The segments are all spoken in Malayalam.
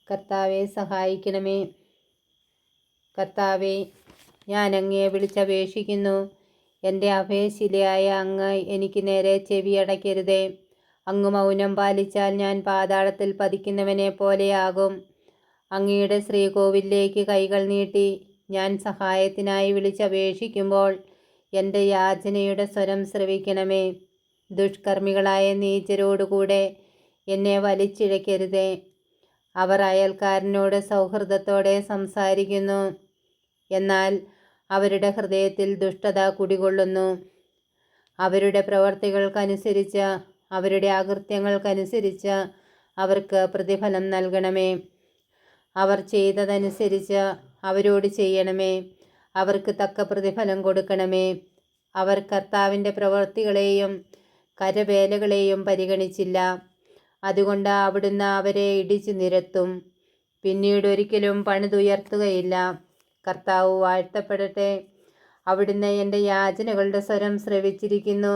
കർത്താവെ സഹായിക്കണമേ. കർത്താവെ, ഞാൻ അങ്ങയെ വിളിച്ചപേക്ഷിക്കുന്നു. എൻ്റെ അഭയശിലയായ അങ്ങ് എനിക്ക് നേരെ ചെവിയടയ്ക്കരുതേ. അങ്ങ് മൗനം പാലിച്ചാൽ ഞാൻ പാതാളത്തിൽ പതിക്കുന്നവനെ പോലെയാകും. അങ്ങയുടെ ശ്രീകോവിലേക്ക് കൈകൾ നീട്ടി ഞാൻ സഹായത്തിനായി വിളിച്ചപേക്ഷിക്കുമ്പോൾ എൻ്റെ യാചനയുടെ സ്വരം ശ്രവിക്കണമേ. ദുഷ്കർമ്മികളായ നീചരോടുകൂടെ എന്നെ വലിച്ചിഴക്കരുതേ. അവർ അയൽക്കാരനോട് സൗഹൃദത്തോടെ സംസാരിക്കുന്നു, എന്നാൽ അവരുടെ ഹൃദയത്തിൽ ദുഷ്ടത കുടികൊള്ളുന്നു. അവരുടെ പ്രവർത്തികൾക്കനുസരിച്ച്, അവരുടെ അകൃത്യങ്ങൾക്കനുസരിച്ച് അവർക്ക് പ്രതിഫലം നൽകണമേ. അവർ ചെയ്തതനുസരിച്ച് അവരോട് ചെയ്യണമേ. അവർക്ക് തക്ക പ്രതിഫലം കൊടുക്കണമേ. അവർ കർത്താവിൻ്റെ പ്രവൃത്തികളെയും കരവേലകളെയും പരിഗണിച്ചില്ല. അതുകൊണ്ട് അവിടുന്ന് അവരെ ഇടിച്ചു നിരത്തും, പിന്നീട് ഒരിക്കലും പണിതുയർത്തുകയില്ല. കർത്താവ് വാഴ്ത്തപ്പെടട്ടെ. അവിടുന്ന് എൻ്റെ യാചനകളുടെ സ്വരം ശ്രവിച്ചിരിക്കുന്നു.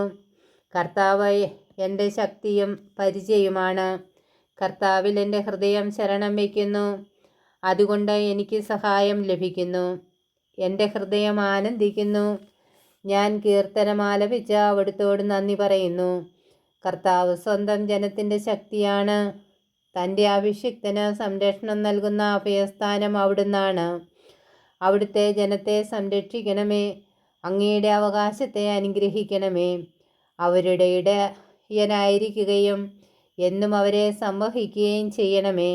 കർത്താവ് എൻ്റെ ശക്തിയും പരിചയവുമാണ്. കർത്താവിൽ എൻ്റെ ഹൃദയം ശരണം വയ്ക്കുന്നു, അതുകൊണ്ട് എനിക്ക് സഹായം ലഭിക്കുന്നു. എൻ്റെ ഹൃദയം ആനന്ദിക്കുന്നു. ഞാൻ കീർത്തനം ആലപിച്ച് അവിടുത്തോട് നന്ദി പറയുന്നു. കർത്താവ് സ്വന്തം ജനത്തിൻ്റെ ശക്തിയാണ്. തൻ്റെ അഭിഷിക്തന് സംരക്ഷണം നൽകുന്ന അഭയസ്ഥാനം അവിടുന്നാണ്. അവിടുത്തെ ജനത്തെ സംരക്ഷിക്കണമേ. അങ്ങയുടെ അവകാശത്തെ അനുഗ്രഹിക്കണമേ. അവരുടെ ഇടയനായിരിക്കുകയും എന്നും അവരെ സംവഹിക്കുകയും ചെയ്യണമേ.